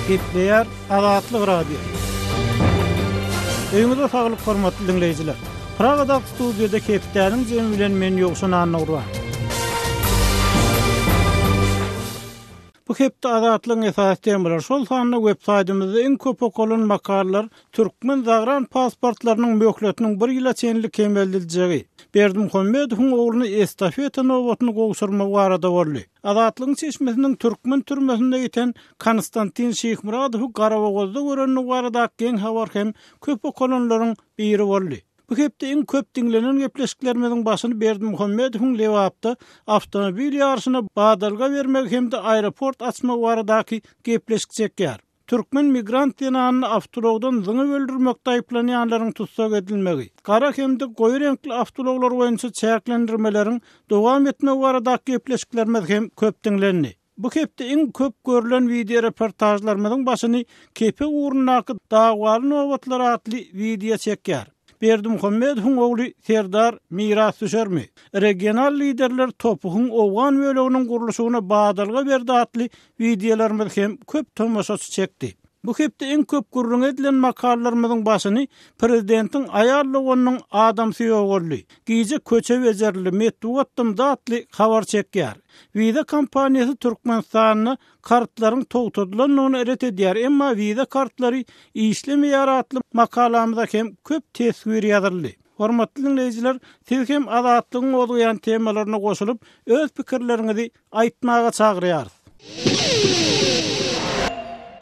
Gepleýär Azatlyk radio. Öňüňizde saglyk hormatly dinleýijiler. Pragada studiýada Ketipdäniň jemi bilen men ýogşan anagurwa. Bu hepde Azatlygyň esas temalar şol sanyny websaýtymyzda iň köp okulan makallar türkmen zagran pasportlarynyň möhletiniň 1 ýyla çenlik kemeldilýägi. Berdimuhammedowyň ogluny estafeta nowatyny gowşurma barada boldy. Azatlygyň çeşmesiniň türkmen türmesinde ýeten Konstantin Şeýhmuradow Garabagozda görenli barada geň habar hem köp okulanlaryň biri boldy. Bu hepde iň köp dinlenen gepleşiklerimiziň başyny Berdimuhammedowyň lewapda awtomobil ýarşyna badalga bermek hemde aeroport açma baradaky gepleşik çekýär. Türkmen migrant ýanyny awtologdan zyňy öldürmekde aýplanýanlaryň tutsak edilmegi. Gara hemde goýy renkli awtologlar boýunça çäklendirmeleriň dowam etme baradaky gepleşiklerimiz hem köp dinlendi. Bu hepde iň köp görülen video reportajlarymyzyň başyny kepe uğrunaky dagwaly nowatlary atly video çekýär. Berdimuhammedowyň ogly Serdar miras düşermi? Regional liderler topugyň owgan böleginiň gurulşygyna badalga berdi atly videolarymyz hem köp tomoşaçy çekdi. Bu hepde iň köp gurrun edilen makallarymyzyň başyny prezidentiň aýarlyganyň adam süýegli, giýje köçe wezirli Metdugatdym datly habar çekýär. Viza kampaniýasy Türkmenistanyny kartlaryň togtadylynyny eret edýär, emma viza kartlary işlemeýär atly makalamyzda hem köp tesbir ýazyldy. Hormatly dinleýijiler, siz hem Azatlygyň oduyan temalaryna goşulyp öz pikirleriňizi aýtmaga çagyrýar.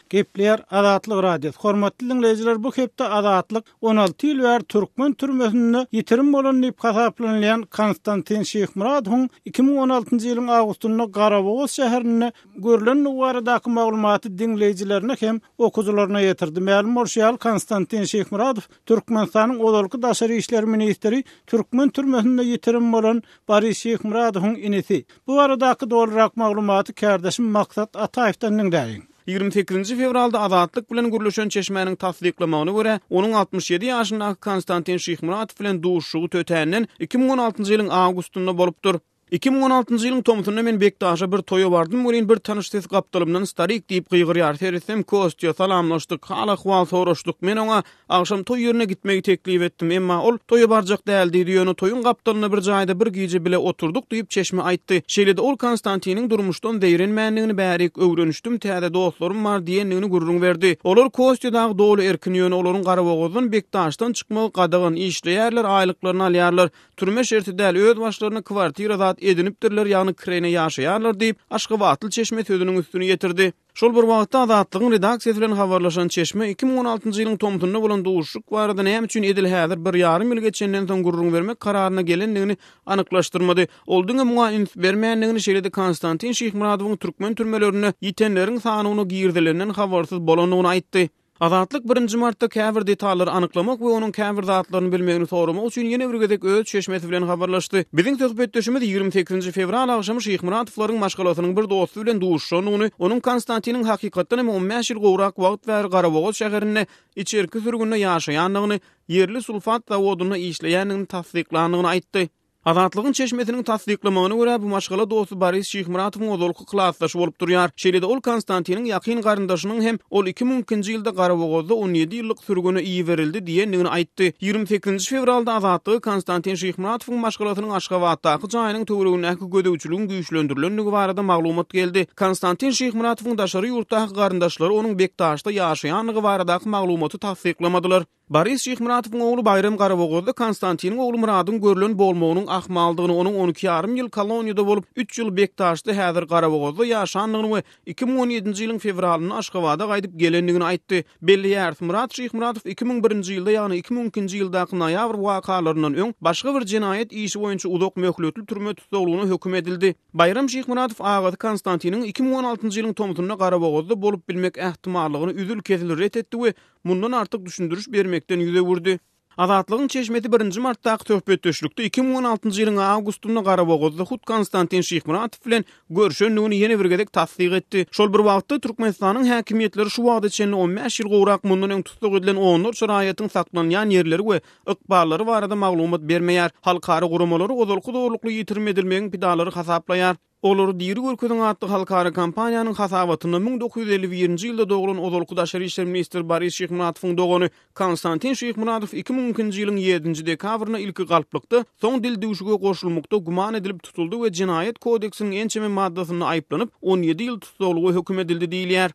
Gepleýär Azatlyk radio. Hormatly dinleýijiler, bu hepde Azatlyk 16 ýyl bäri türkmen türmesinde ýitirim bolan diýip hasaplanýan Konstantin Şeýhmuradowyň 2016-njy ýylyň awgustunda Garabogoz şäherine görülen baradaky maglumaty dinleýijilerine hem okuwçylaryna ýetirdi. Ma'lum bolýar, Konstantin Şeýhmuradow Türkmenistanyň Ozalky daşary işler ministri, türkmen türmesinde ýitirim bolan Boris Şeýhmuradowyň inisi. Bu baradaky dolrak maglumaty kardeşim Maksat Ataýewden dinleýin. 28 fevralda Azatlyk bilen gürleşen çeşmenin tasdiklamagyna görä, onuň 67 ýaşyndaky Konstantin Şeýhmuradow bilen duşşugy tötänden 2016-njy ýylyň awgustunda bolupdyr. 2016-njy ýylyň tomutunda men Bektaşa bir toýa bardym, bolýan bir tanyş ses gapdalymdan starik diýip gygyrýar. Teresem kostya salamlaşdyk, hala hwal soraşdyk. Men oňa agşam toý ýerine gitmegi teklip etdim, emma ol toýa barjak däldi diýeni toýun gapdalyna bir jaýda bir giýje bile oturduk diýip çeşme aýtdy. Şeýlede ol Konstantiniň durmuşdan deýrenmänligini bärik öwrenişdim, täze dostlarym bar diýenligini gurrun berdi. Olar kostýadagy dolu erkin ýöne olaryň Garabagozdan Bektaşdan çykmagy gadagan işleýärler, aýlyklaryny alýarlar. Türme şerti däl öz başlaryna kwartira edinipdirler, ýagny kirene ýaşaýarlar diýip Aşgabatly çeşme sözüniň üstüne ýetirdi. Şol bir wagtda Azatlygyň redaksiýasy bilen habarlaşan çeşme 2016-njy ýylyň tomutunda bolan duşşuk barada näme üçin edil häzir 1,5 ýyl geçenden soň gurrun bermek kararyna gelendigini anyklaşdyrmady. Oldyňa muňa üns bermänligini şeýlede Konstantin Şeýhmuradowyň türkmen türmelerine ýitenleriň sanyny giýirdilerinden habarsyz bolanyny aýtdy. Azatlyk 1 martda käbir detallary anyklamak we onuň käbir zatlaryny bilmegini soramak üçin ýene bir gezek öz çeşmesi bilen habarlaşdy. Biziň söhbetdeşimiz 28 fevral agşamy Şeýhmuradowyň maşgalatynyň bir dosty bilen duşşanyny, onuň Konstantiniň hakykatdan 15 ýyl gowrak wagt bäri Garabogoz şäherinde içerki sürgünde ýaşaýanlygyny, yerli sulfat zawodyna işleýänligini tasdiklandygyny aýtdy. Azatlygyň çeşmesiniň tasdiklamagyna görä bu maşgala dosty Boris Şeýhmuradowyň ozalky klassdaşy bolup durýar. Şeýlede ol Konstantiniň ýakyn garyndaşynyň hem ol 2000-nji ýylda Garabagozda 17 ýyllyk sürgüne iý berildi diýendigini aýtdy. 28 fevralda Azatlyk Konstantin Şeýhmuradowyň maşgalatynyň Aşgabatdaky jaýynyň töweregindäki gödäwçiligiň güýçlendirilendigi barada maglumat geldi. Konstantin Şeýhmuradowyň daşary ýurtdaky garyndaşlary onuň Bektaşda ýaşaýanlygy baradaky maglumaty tasdiklamadylar. Boris Şeýhmuradowyň ogly Bayram Garabagozda Konstantiniň ogly Muradyň görülen bolmagynyň ahmaldygyny, onuň 12,5 ýyl koloniýada bolup 3 ýyl Bektaşda häzir Garabagozda ýaşanlygyny we 2017-nji ýylyň fevralyny Aşgabada gaýdyp gelendigini aýtdy. Belliýär, Murat Şeýhmuradow 2001-nji ýylda, ýagny 2002-nji ýyldaky noýabr wakalaryndan öň başga bir jinayet işi boýunça uzak möhletli türme tutulgyny hökm edildi. Bayram Şeýhmuradow agaty Konstantiniň 2016-njy ýylyň tomutunda Garabagozda bolup bilmek ähtimallygyny üzül kesil ret etdi we mundan artyk düşündürüş bermekden ýüze wurdy. Azatlygyň çeşmeti 1 martdaky töhbetdeşlikde 2016-njy ýylyň awgustunda Garabagozda hut Konstantin Şeýhmuradow bilen görüşenligini ýene bir gezek tasdik etdi. Şol bir wagtda Türkmenistanyň häkimetleri şu wagtda çenli 15 ýyl gowrak mundan öň tutsak edilen onur şeraýatyň saklanýan ýerleri we ykballary barada maglumat bermeýär. Halkary guramalary ozalky dowrlukly ýitirme edilmegiň pidalary hasaplaýar. Olary Diri Görkezin atly halkara kampaniýanyň hasabatyna 1951-nji ýylda doğulan Ozalky Daşary işler ministri Boris Şyhmuradowyň dogany Konstantin Şyhmuradow 2000-nji ýylyň 7-nji dekabryna ilki galplykda soň dil döwüşige goşulmukda guman edilip tutuldy we Jinaýat kodeksiniň ençeme maddasyny aýplanyp 17 ýyl tutulgy hökm edildi diýilýär.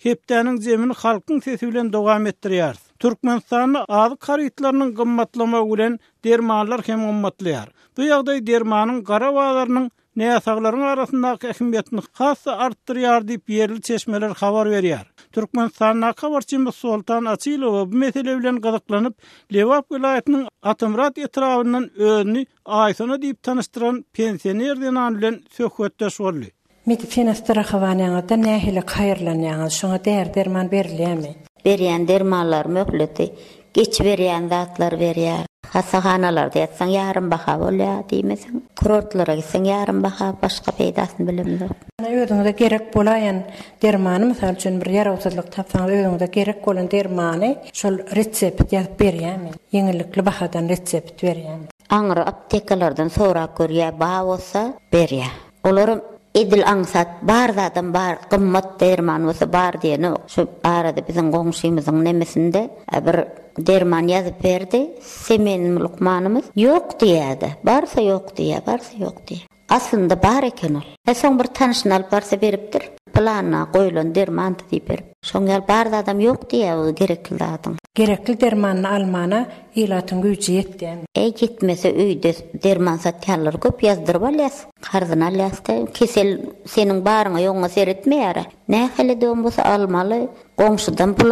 Hepdäniň zemini halkyň sesi bilen dowam etdirýär. Türkmenistanyň azyk harytlarynyň gymmatlamagy bilen dermanlar hem gymmatlaýar. Bu ýagdaý dermanyň gara waglarynyň näsaglaryň arasyndaky ähmiýetini hassa artdyrýar diýip ýerli çeşmeler habar berýär. Türkmenistanyň habarçy Sultan Asylow bu mesele bilen gyzyklanyp Lewap vilayatynyň Atymrat etrafyndan özüni Aýsana diýip tanystyran pensioner denan bilen söhbetdeş boldy. Medisina staraxavanyaňda nähili haýyrlanýaňyz, şoňa derman berilýärmi? Berýän dermanlar möhleti, geç berýän zatlar berýär. Hasahanalarda ýatsaň ýarym baha bolýar diýmeseň, kurortlara gitseň ýarym baha, başga peýdasyny bilemler. Özüňde gerek bolaýan dermany, mysal üçin bir ýarawsızlyk tapsaň, özüňde gerek bolan dermany şol resept ýazyp berýärmi? Ýeňillikli bahadan resept berýärmi? Aňyry aptekalardan sorak görýär, baha bolsa berýär. Olar edil aňsat bar zadan bar gymmat derman bolsa bar diýeni şu arada biziň goňşymyzyň nemesinde bir derman ýazyp berdi. Semen Lukmanymyz ýok diýdi. Barsa ýok diýär, barsa ýok diýär. Aslynda bar eken ol. Soň bir tanyşyny alyp barsa beripdir. Plana goýulan derman diýip berip. Şoňa bar adam ýok diýär, gerekli adam. Gerekli dermanyny almana ilatyň güýji ýetdi. Gitmese öýde derman satýanlar köp ýazdyryp alýas. Garzyny alýas-da, kesel seniň baryňa ýoňa seretmeýär. Nähili döwüm bolsa almaly, goňşydan pul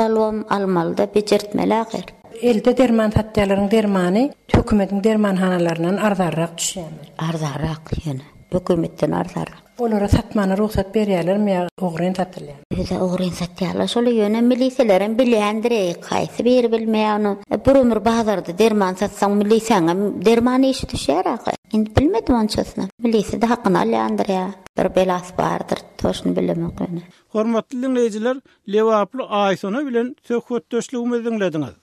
almaly da bejertmeli ahir. Elde derman satýanlaryň dermany hökümetiň dermanhanalaryndan arzarrak düşýär. Arzarrak ýene. Hökümetden arzarrak. Olara satmany ruhsat berýärlermi ýa ogryn satýarlar? Bize ogryn satýarlar. Şol ýöne milisiýelerin bilýändir, gaýsy biri bilmeýän. Bir ömür bazarda derman satsaň milisiýaňa derman işi düşýär ahir. Indi bilmedim onçasyna. Milisiýa da hakyny alýandyr ýa. Bir belas bardyr, toşuny bilemek ýöne. Hormatly dinleýijiler, Lewaply Aýsana bilen söhbetdeşligimizi dinlediňiz.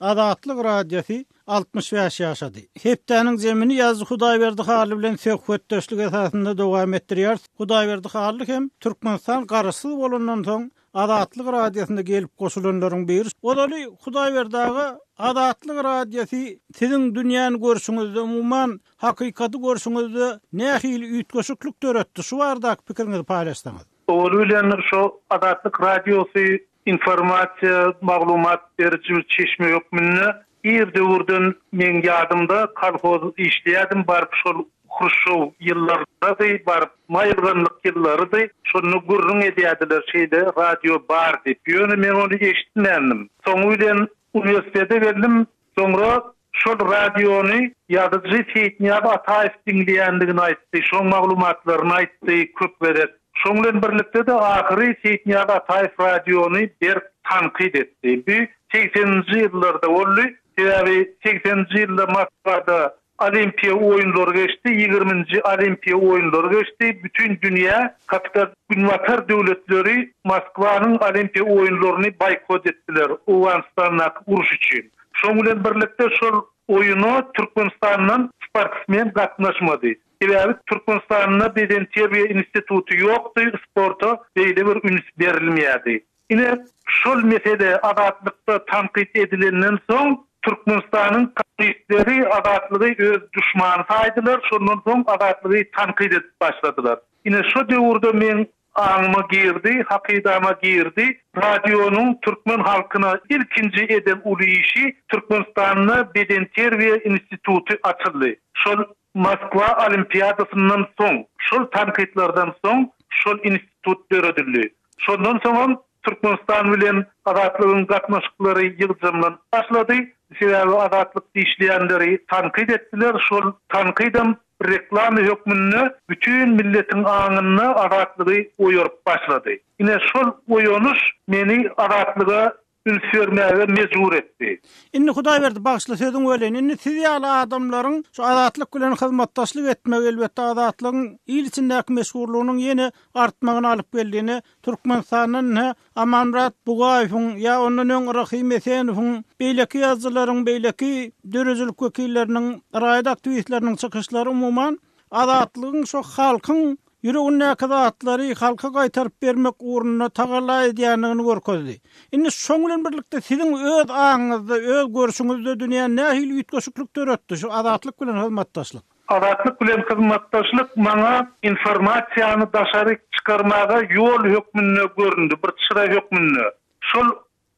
Adatlyk radiosi 65 ýaşady. Hepdäniň zemini ýazy Hudaýberdi haly bilen söhbetdeşlik esasynda dowam etdirýär. Hudaýberdi haly hem Türkmenistan garysy bolandan soň Adatlyk radiosynda gelip goşulanlaryň biri. Olaly Hudaýberdiňe Adatlyk radiosi siziň dünýäni görüşiňizde, umumyň hakykaty görüşiňizde nähili üýtgeşiklik töretdi. Şu bardak pikiriňizi paýlaşsaňyz. Olaly bilen şu Adatlyk radiosi informasiýa, maglumat berýän çeşme hökmünde bir döwürden men ýadymda kolhoz işleýärdim, barıp şol Hruşşow ýyllarynda barıp maýyrganlyk ýyllary şonu gurrun edýärdiler şeýde radio bar diýip. Ýöne men onu eşitmedim. Soň bilen uniwersitete geldim. Soňra şol radiony ýazyjy Seyitniyaz Ataýew dinleýändigini aýtdy. Şol maglumatlaryny aýtdy, köp berip. Şoň bilen birlikde de ahyry Seyitniyaz Ataýew radiony bir tanqid etdi. Bu 80-nji ýyllarda boldy. 80-nji ýylda Moskwada Olimpiya oýunlary geçdi, 20-nji Olimpiya oýunlary geçdi. Bütün dünýä kapital günwatar döwletleri Moskwanyň Olimpiya oýunlaryny boykot etdiler. Awganistanyň uruş üçin. Şoň bilen birlikde şol oýuny Türkmenistanyň sportsmen gatnaşmady. Sebäbi Türkmenistanyň beden terbiýe instituty ýokdy, sporta beýle bir üns berilmeýärdi. Ine şol mesele adatlykda tanqid edilenden soň Türkmenistanyň kommunistleri adatlygy öz düşmany saýdylar, şondan soň adatlygy tanqid edip başladylar. Ine şu döwürde men aňyma girdi, hakydama girdi. Radionyň türkmen halkyna ilkinji eden uly işi Türkmenistanyň beden terbiýe instituty açyldy. Şol Moskwa olimpiadasynyň soň, şol tanqidlerden soň şol institut döredildi. Şondan soň Türkmenistan bilen adatlygyň gatnaşyklary ýygyjymdan başlady. Sebäbi adatlyk işleýänleri tanqid etdiler. Şol tanqidem reklam hökmünde bütün milletiň aňyny adatlygy oýurup başlady. Ine şol oýunuş meni adatlyga ülsürmäge mecbur etdi. Inni Hudaýberdi bagşla sözüň ölen. Inni siz ýaly adamlaryň şu adatlyk bilen hyzmatdaşlyk etmek elbetde adatlygyň il içindäki meşhurlugynyň ýene artmagyna alyp geldiğini Türkmenistanyň Amanrat Bugaýewiň ýa ondan öň Rahim Esenowiň beýleki ýazgylaryň beýleki dörejilik wekilleriniň raýat aktivistleriniň çykyşlary umumyň adatlygyň şu halkyň yüreğine azatlary halka gaýtaryp bermek uğruna tagalla edýändigini görkezdi. Indi şoň bilen birlikde siziň öz aňyzda, öz görüşiňizde dünýä nähili ýetgeşiklik töretdi şu adatlyk bilen hyzmatdaşlyk. Adatlyk bilen hyzmatdaşlyk maňa informasiýany daşary çykarmaga ýol hökmünde göründi, bir çıra hökmünde. Şol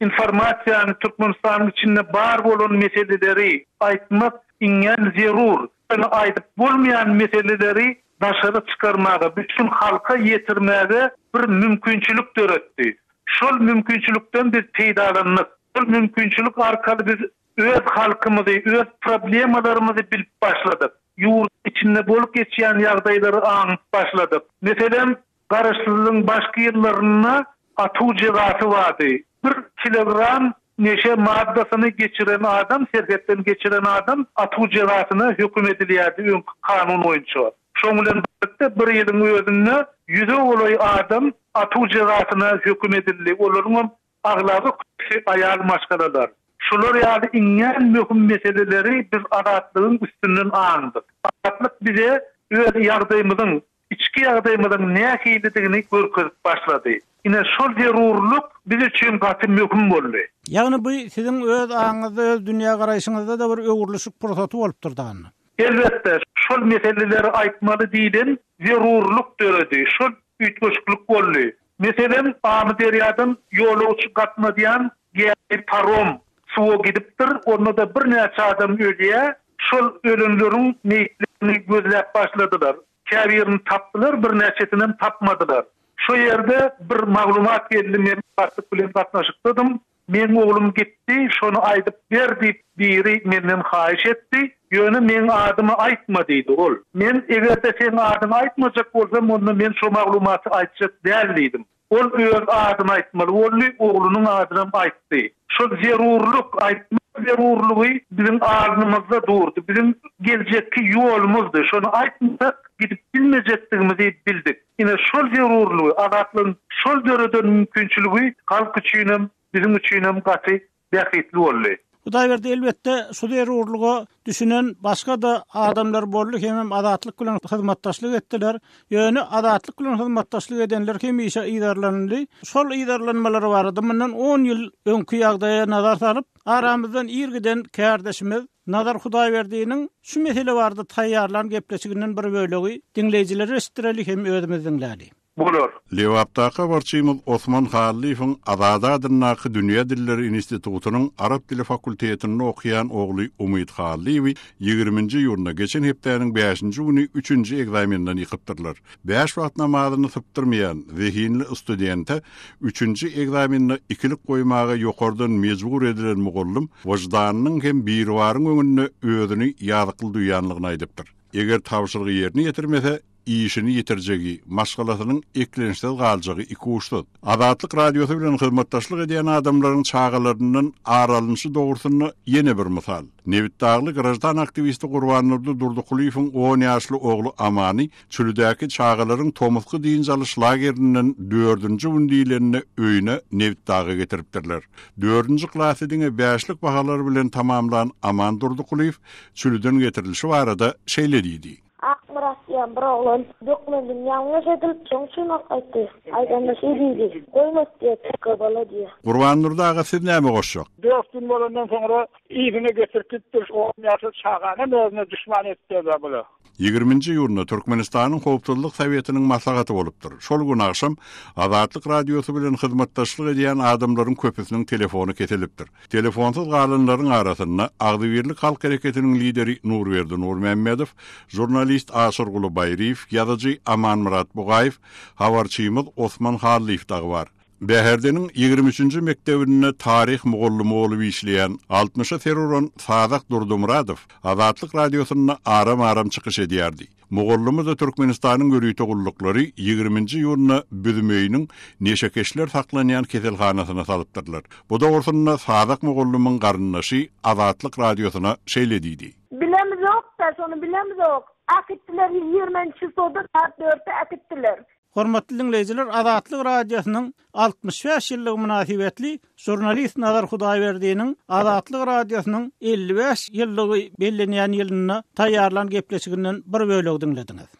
informasiýany Türkmenistanyň içinde bar bolan meseleleri aýtmak iňen zerur. Aýdyp bolmaýan meseleleri daşary çykarmaga, bütün halka ýetirmäge bir mümkinçilik töretdi. Şol mümkinçilikden biz peýdalandyk. Şol mümkinçilik arkaly biz öz halkymyzy, öz problemlarymyzy bilip başladyk. Ýurt içinde bolup geçýän ýagdaýlary aňyp başladyk. Meselem, garaşsyzlygyň başky ýyllaryna atuw jazasy bardy. 1 kilogram neşe maddasyny geçiren adam, serhetden geçiren adam atuw jazasyna hökm edilýärdi kanun boýunça. Şoň bilen birlikde bir ýylyň özünde 100 olay adam atuw jazasyna hökm edildi. Olaryň aglabı aýal maşgalalar. Şular ýaly iňen möhüm meseleleri biz adatlygyň üstünden aňdyk. Adatlyk bize öz ýagdaýymyzyň, içki ýagdaýymyzyň nähilidigini görkezip başlady. Ine şol zerurluk biz üçin gaty möhüm boldy. Ýagny bu siziň öz aňyzda, öz dünýä garaýşyňyzda da bir öwürlüşik prosesy bolup durdy. Elbette şol meseleleri aýtmaly diýden zerurluk töredi. Şol üýtgeşiklik boldy. Meselem Amderiýadan ýolawçy gatnaýan bir parom suwa gidipdir. Onda da bir näçe adam ölýär. Şol ölenleriň meýitlerini gözläp başladylar. Käbirini tapdylar, bir näçesini tapmadylar. Şu ýerde bir maglumat geldi, men başlyk bilen gatnaşykdym. Men oğlum gitti, şonu aýdyp berdi, biri menden haýyş etdi. Ýöne men adymy aýtma diýdi ol. Men egerde sen adyny aýtmajak bolsam, onda men şu maglumaty aýtjak däl diýdim. Ol öz adyny aýtmaly, oğlunyň adyny aýtdy. Şu zerurluk aýtma zerurlugy bizim ağzımızda durdu. Bizim gelecekki ýolumuzdy. Şonu aýtmasak gidip bilmejekdigimizi bildik. Ine şol zerurlugy, adatlyň şol döreden mümkinçiligi halk üçin bizim üçin gaty bähitli boldy. Hudaýberdi elbetde şu zerurlugy düşünen başga da adamlar boldy, hem adatlyk bilen hyzmatdaşlyk etdiler. Ýöne adatlyk bilen hyzmatdaşlyk edenler hem işe iýdarlandy. Şol iýdarlanmalary barady. Mundan 10 ýyl öňkü ýagdaýa nazar salyp, aramyzdan ýergiden kärdeşimiz Nazar Hudaýberdiňiň şu mesele bardy taýýarlan gepleşiginden bir bölegi dinleýijiler eşitdireli hem özümiz dinlädi. Bular. Lewaptaqa barçymyz Osman Haliýewiň Azada adyndaky Dünýä Dilleri Institutunyň Arap dili fakultetini okuyan ogly Umyt Haliýewi 20-nji ýylda geçen hepdäniň 5-nji güni 3-nji egzamenden ýykypdyrlar. 5 wagt namazyny sypdyrmaýan zehinli studente 3-nji egzameni ikilik goýmaga ýokardan mejbur edilen mugallim wajdannyň hem birwaryň öňünde özüni ýazykly duýanlygyny aýdypdyr. Eger tawşyrygy ýerine ýetirmese işini yitirjegi, maşgalasynyň eklenişde galjagi iki uçsuz. Adatlyk radiosy bilen hyzmatdaşlyk edýän adamlaryň çağalaryndan aralanyşy dogrusyny ýene bir misal. Nevitdagly grajdan aktivisti Gurban Nurly Durdukuliýewiň 10 ýaşly ogly Amany çölüdäki çağalaryň Tomuzky diýinjalyş lagerinden 4-nji gündiýlerini öýüne Nevitdaga getiripdirler. 4-nji klasydyň 5lik bahalary bilen tamamlan Aman Durdukuliýew çölüden getirilişi barada şeýle diýdi. Akmurasyan bir oğlan dokumentin yanlış edilip soňçun aýtdy. Aýdanda şeýdi. Goýmas diýip kabala diýär. Gurban Nurly aga siz näme goşjak? 4 gün bolandan soňra ýygyny getiripdir. O ýaşy çağany özüne düşman etdi bula. 20-nji ýylda Türkmenistanyň Howpsuzlyk Sowetiniň maslahaty bolupdyr. Şol gün akşam Azatlyk radiosy bilen hyzmatdaşlyk edýän adamlaryň köpüsiniň telefonu kesilipdir. Telefonsuz galanlaryň arasynda Agdybirlik halk hereketiniň lideri Nurberdi Nurmammedow, jurnalist Aşyrguly Baýriýew, ýazyjy Aman Murat Bugaýew, habarçymyz Osman Haliýew dagy bar. Bäherdenin 23-nji mektebinde tarih mugallimy bolup işleýän 60-a teruran Sadak Durdumuradov Azatlyk radiosyna aram çykyş edýärdi. Mugallimy da Türkmenistanyň görýte gullukları 20-nji ýylyna büdümeýiniň neşekeşler saklanýan keselhanasyna salypdyrlar. Bu dogrusyna Sadak mugallymyň garyndaşy Azatlyk radiosyna şeýlediydi. Bilemiz yok da şonu bilemiz yok. Akittiler 20-nji ýylda saat 4'te akittiler. Hormatly dinleýijiler, Azatlyk radiosynyň 65 ýyllygy münasibetli jurnalist Nazar Hudaýberdiňiň Azatlyk radiosynyň 55 ýyllygy bellenýän ýylyna taýýarlan gepleşiginden bir bölegi dinlediňiz.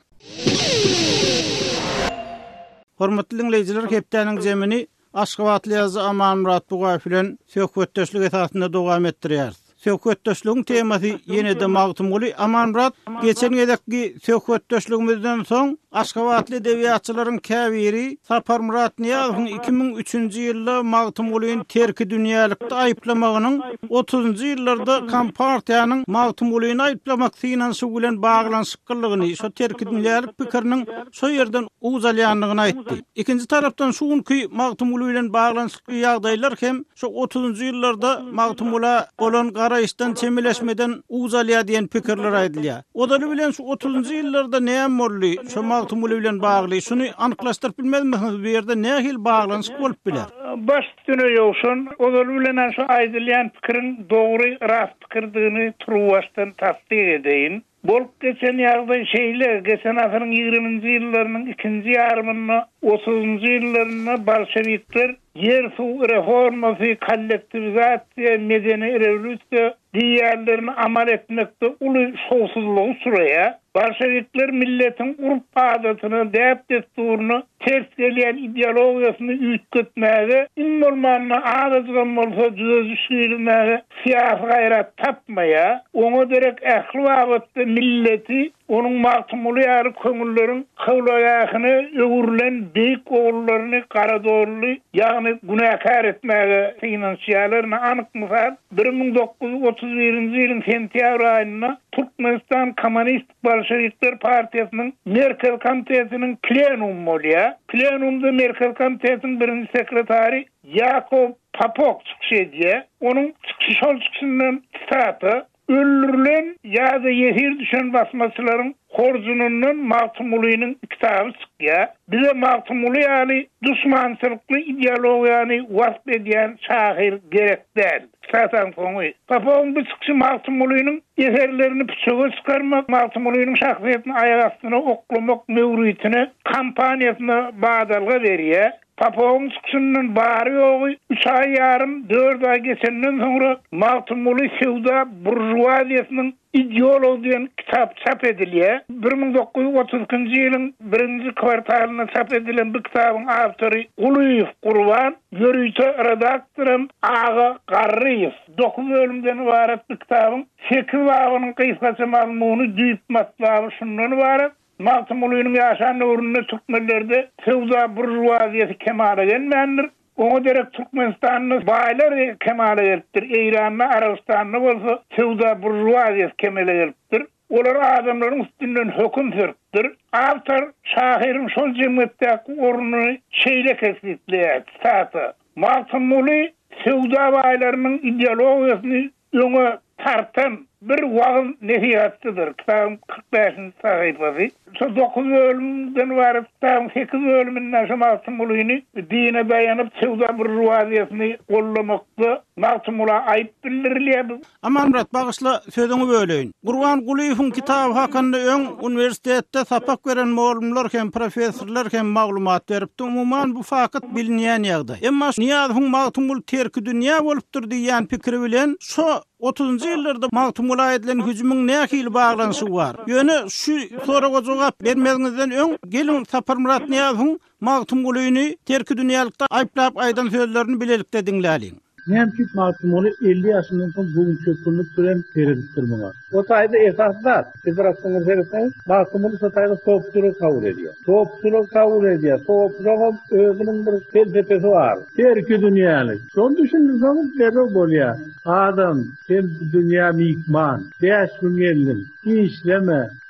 Hormatly dinleýijiler, hepdeniň jemini Aşgabatly ýazy Aman Murat Bugaýew bilen söhbetdeşlik esasynda dowam etdirýär. Söhbetdeşligiň temasy ýene-de magtymly. Aman Murat, geçen gedekki söhbetdeşligimizden soň Aşgabatly edebiýatçylaryň käbiri Sapar Murat Niýazowyň 2003-nji ýylda magtymlygyň terki dünýälykde aýplamagynyň 30-njy ýyllarda Kompartiýanyň magtymlygyny aýplamak synan şu bilen baglanyşykyny, şo terki dünýälik pikiriniň şo ýerden uzalýanlygyny aýtdy. Ikinji tarapdan şuňky magtymly bilen baglanyşyky ýagdaýlar hem şo 30-njy ýyllarda magtymla bolan garaýşdan çemileşmeden uzalýa diýen pikirler aýdylýar. Odaly bilen şu 30-njy ýyllarda näme boldy? Şo magtymly bilen bagly, şunu anyklaşdyryp bilmezmisiniz, bu ýerde nähil baglanyşyk bolup biler? Başdyny ýokşun, odaly bilen şu aýdylýan pikirin dogry, rast pikirdigini turwaşdan tasdik edeyim. Bolup geçen ýagdaý şeýle, geçen asyryň 20-nji ýyllarynyň 2-nji ýarymyna, 30-njy ýyllaryna bolşewikler yer suw reformasy, kollektivizasiýa, medeni rewolýusiýa diýerlerini amal etmekde uly şowsuzlygy süreýär. Bolşewikler milletiň urf adatyny, däp desturuny, ters gelýän ideologiýasyny üýtgetmäge, bolmanyny adatydan bolsa düzüşdirmäge siyasi gaýrat tapmaýa, oňa derek ähli wagtda milleti onuň magtymly ýary köňülleriň kowlaýagyny öwürlen beýik oğullaryny garadorly ýagny günäkär etmäge finansiýalaryny anyk mysal 1931-nji ýylyň sentýabr aýynda Türkmenistan Kommunist Bolşewikler Partiýasynyň Merkel komitetiniň plenum bolýar. Plenumda Merkel komitetiniň birinji sekretary Yakov Popok çykşy. Onuň çykşynyň staty öldürülen ýa-da ýehir düşen basmaçylaryň horjunundan magtymlygynyň kitaby çykýar. Bize magtymly ýaly düşmançylykly ideologiýany wasp edýän şahyr gerekdir. Satan koňy. Papaň bu çykşy magtymlygynyň eserlerini puçuga çykarmak, magtymlygynyň şahsiýetini aýak astyna oklamak mewridini kampaniýasyna badalga berýär. Papaň çykşynyň bary ýogy 3 ay ýarym 4 ay geçenden soňra magtymly sewda burjuwaziýasynyň ideologiýasyny kitap çap edilýär. 1932-nji ýylyň 1-nji kwartalyna çap edilen bu kitabyň awtory Ulyýew Gurban, görýte redaktorym Ağa Garryýew. 9 bölümden ibaret bu kitabyň 8 babynyň kysgaça mazmuny düýp matlaby şundan ibaret. Magtymlygynyň ýaşan öwründe türkmenlerde sewda burjuwaziýasy kemale gelmändir. Oňa derek Türkmenistanyň baýlary kemale gelipdir. Eýranyň, Arabistanyň bolsa sewda burjuwaziýasy kemale gelipdir. Olar adamlaryň üstünden höküm süripdir. Awtor şahyryň şol jemgyýetdäki ornuny şeýle kesipleýär. Staty magtymly sewda baýlarynyň ideologiýasyny öňe tartan bir wagyn nesihatçydyr. Kitabym 45-nji sahypasy. Şu 9 bölümden ibaret kitabym 8 bölümünden şu magtymlygyny dine daýanyp sewda burjuwaziýasyny gollamakda magtymla aýyp bildirilýär. Aman Murat, bagyşla sözüňi böleýin. Gurban Guliýewiň kitaby hakynda öň uniwersitetde sapak beren mowlumlar hem professorlar hem maglumat beripdi. Umumyň bu fakat bilinýän ýagdaý. Emma Niýazowyň magtymly terki dünýä bolupdyr diýen pikiri bilen şu 30-njy ýyllarda magtymly edilen hüjümüň nähili baglanyşy bar. Ýöne şu soraga jogap bermegizden öň gelin Sapar Murat Niýazowyň magtymlygyny terki dünýälykde aýplap aýdan sözlerini bilelikde dinläliň. Nemçik magtymly 50 ýaşyndan soň bugün çöpünlük bilen teredipdir muňa. O taýda esaslar, federasyonyň bersen, magtymly taýda sopçuluk kabul edýär. Sopçuluk kabul edýär. Sopçuluk özüniň bir felsefesi bar. Terki dünýälik. Şonu düşündirseniz berre bolýar. Adam, sen dünýä mikman, däşmeýelin,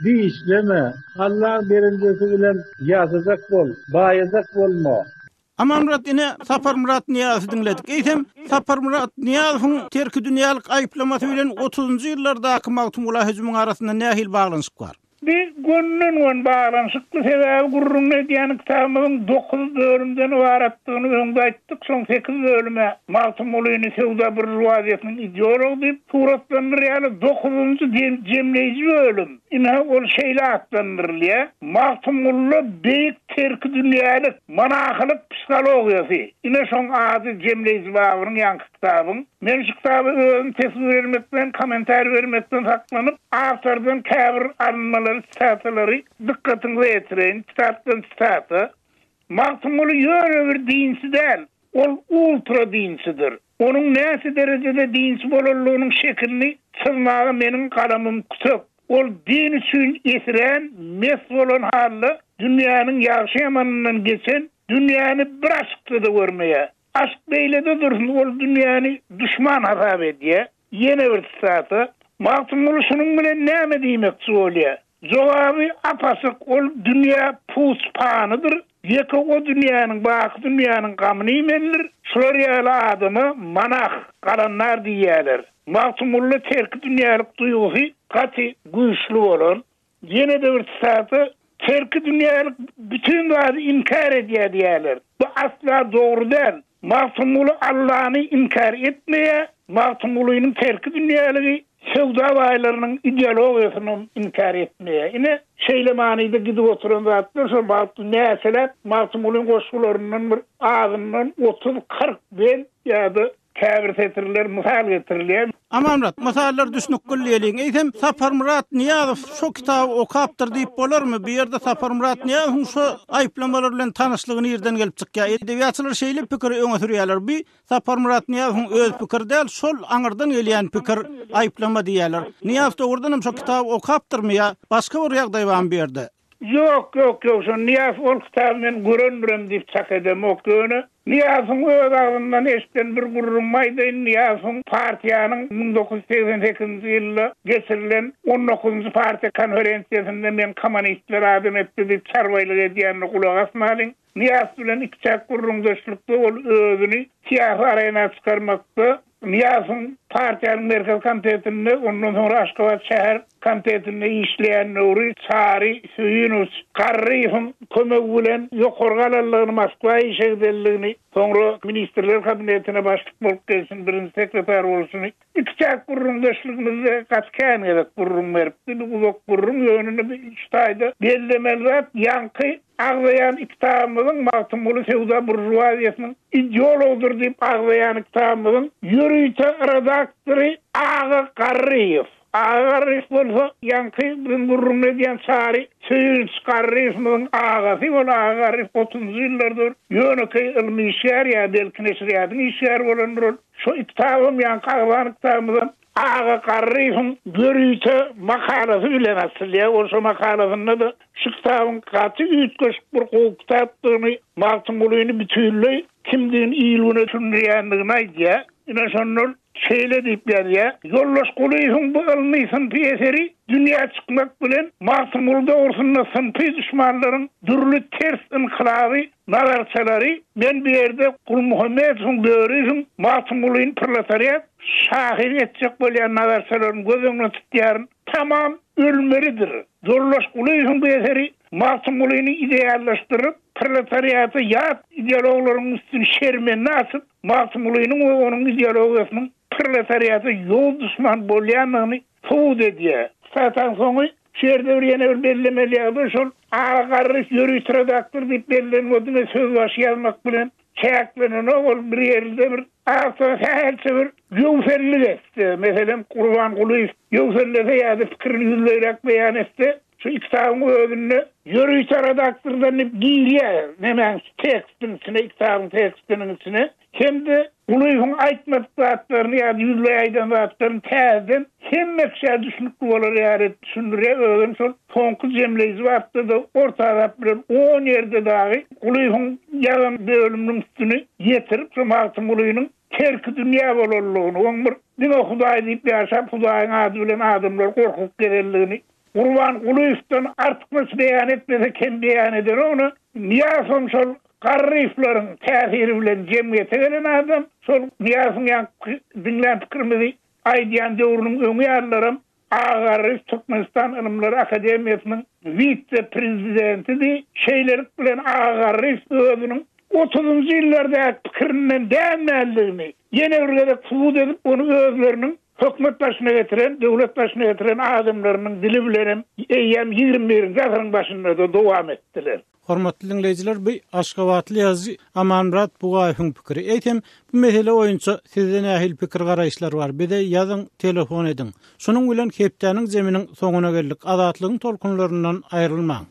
işleme. Allah berendesi bilen ýazajak bol, baýajak bolma. Ama Murat ine Sapar Murat Niyaz'ı dinledik. Eýsem Sapar Murat Niyaz'ın terki dünýälik aýplamasy bilen 30-njy ýyllardagı magtumula hüjümüň arasynda nähil baglanşyk bar? Bir gönlün bağlanşykly sebäbi gurrun edýän kitabymyň 9 bölümden ibaratdygyny öňde aýtdyk. Soň 8 bölüme Magtum Ulyny Sewda bir ruwadyetiniň ideolog diýip suratlandyr. Ýani 9-njy jemleýici bölüm. Ine ol şeýle atlandyrylýar. Magtum Uly beýik terki dünýälik manahylyk psihologiýasy. Ine şoň ady jemleýici babynyň ýanky kitabyň. Men şu kitaby özüm tesir bermekden, komentar bermekden saklanyp, awtordan käbir alınmalary, statylary dikkatinizi ýetirin. Statdan stata. Magtum Uly ýöne bir dinsi däl. Ol ultra dinsidir. Onuň näse derejede dinsi bolanlygynyň şeklini çyzmagy meniň galamym küçük. Ol din üçin ýetiren mes bolan hally dünýäniň ýaşy ýamanyndan geçen dünýäni bir aşkda görmeýär. Aşk beýlede dursun, ol dünýäni düşman hasap edýär. Ýene bir stata. Magtum Uly şunuň bilen näme diýmekçi bolýar? Jogaby apasyk, ol dünýä puspanydyr. Ýeke o dünýäniň baky dünýäniň gamyny mendir. Şolar ýaly adamy manah galanlar diýerler. Magtum Uly terki dünýälik duýgusy gaty güýçli bolan, ýene de bir stata terki dünýälik bütün wagt inkar edýär diýerler. Bu asla dogry däl. Magtum Uly Allah'ny inkar etmeýär. Magtum Ulynyň terki dünýäligi Sewda baýlarynyň ideologiýasyny inkar etmeýär. Ine şeýle manyda gidip oturan zatlar şol bagtly näseler Magtum Ulyň goşgularynyň bir ağzyndan 30-40 ben ýa-da käbir setirler, misal getirilýär. Ama Murat, masallar düşnük gülleýäliň. Eýsem Sapar Murat Niýazow şu kitaby okapdyr diýip bolarmy? Bir ýerde Sapar Murat Niýazow şu aýplamalar bilen tanyşlygyny ýerden gelip çykýar. Edebiýatçylar şeýle pikir öňe sürýärler. Bir Sapar Murat Niýazowyň öz pikir däl, şol aňyrdan gelýän pikir aýplama diýerler. Niýazow dogrudan şu kitaby okapdyrmy ýa başga bir ýagdaý barmy bir ýerde? Yok. Şu Niýazow ol kitaby men görünmürem diýip çak edem okýany. Niýazowyň öz agyndan eşden bir gurrun maýda Niýazowyň partiýanyň 1988-nji ýylda geçirilen 19-njy partiýa konferensiýasynda men kommunistler adym etdi diýip çarwaýlyk edýänini kulak asmalyň. Niýazow bilen iki çak gurrun doşlukda ol özüni siyasi arenaga çykarmakda. Niýazowyň partiýanyň merkez komitetinde, ondan sonra Aşgabat şäher komitetinde işleýän Nuri Çary Süýünüç Garryýewiň kömegi bilen ýokargy alanlygyny Moskwa işegdeligini, sonra ministrler kabinetine başlyk bolup gelsin, birinji sekreter bolsun. İki çak gurrun doşlugymyzda gaçkan edip gurrun beripdi. Bu gurrun ýönüne iştaýda bellemeler ýanky aglayan kitabymyň Magtum Uly Sewda burjuwaziýasynyň ideologdur diýip aglayan kitabymyň ýürüýte redaktory Ağa Garryýew. Ağa Garryýew bolsa ýanky bir gurrun edýän Çary Süýünç Garryýewiň agasy, ol Ağa Garryýew 30-njy ýyllardır ýöneki ilmi işler ýa belki neşriýatyň işler bolandyr. Şu kitabym ýanky aglayan kitabymyň Ağa Garryýewiň görüýte makalasy bilen asylýar. O makalasynda da şu kitabyň gaty üýtgeç bir kitapdyny Magtum Ulyny bütünlüği kimdiň iýilgine düşünýändigini aýdýar. Ine şonol şeýle diýip berýär. Ýoldaş Gulyýewiň bu ilmi sınpy eseri dünýä çykmak bilen Magtum Uly dogrusyna sınpy düşmanlaryň dürli ters inqilaby nazarçalary men bir ýerde Gul Muhammedowyň döwrüň Magtum Ulyny proletariat şahid etjek bolýan nazarçalaryň gözüňe tutýar tamam ölmelidir. Ýoldaş Gulyýewiň bu eseri Magtum Ulyny ideallaşdyryp proletariaty ýat ideologlaryň üstüne şermenini asyp Magtum Ulynyň we onuň ideologiýasynyň proletariaty ýol düşman bolýanyny tuğut edýär. Satan soňy şerde bir ýene bir bellemeli ýagdaý şol Ağa Garryýew ýürüýte redaktor diýip bellenmedi söz başı ýazmak bilen çäklenen ol bir ýerde bir ahsy bir ýöwferlik etdi. Meselem Gurban Gulyýew ýöwferlese ýa-da pikirini ýüzleýärek beýan etdi. Şu kitabyň özünde ýürüýte redaktordan giýilýär. Nämen tekstiň içine, kitabyň tekstiniň içine hem-de Gulyýewiň aýtmadyklaryny ýa-da ýüzleýän zatlaryny täzeden hemmekşä düşünip bolar ýa-da düşündirýär. Özüm şol soňky jemleýici wagtda da ortaga bilen 10 ýerde dagy Gulyýewiň ýalan bölüminiň üstüne ýetirip şu Magtum Ulynyň terki dünýä bolanlygyny, oň bir Hudaý diýip ýaşap Hudaýyň ady bilen adamlar gorkup gelenligini Gurban Gulyýewden artykmys beýan etmese kim beýan eder onu? Niýazow şol Garryflaryň täsiri bilen jemgyýete gelen adam, şol Niýazyň dinlen pikirimizi aýdýan döwrüniň öňü ýarlarym Agarryf Türkmenistan Ilimler Akademiýasynyň vice-prezidentidi. Şeýler bilen Agarryf özüniň 30-njy ýyllarda pikirinden dämäldigini ýene birgede subut edip onu özleriniň hökümet başyna getiren, döwlet başyna getiren adamlarynyň dili bilen eýem 21-nji asyryň başynda da dowam etdiler. Hormatly dinleyijiler, bu Aşgabatly ýazgy Amanmurat Bugaýewiň pikiri. Eýtem, bu mesele oýunça sizden ähli pikir garaýşlar bar. Bide ýazyň, telefon ediň. Şunuň bilen hepdäniň zeminiň soňuna geldik. Azatlygyň tolkunlaryndan aýrylmaň.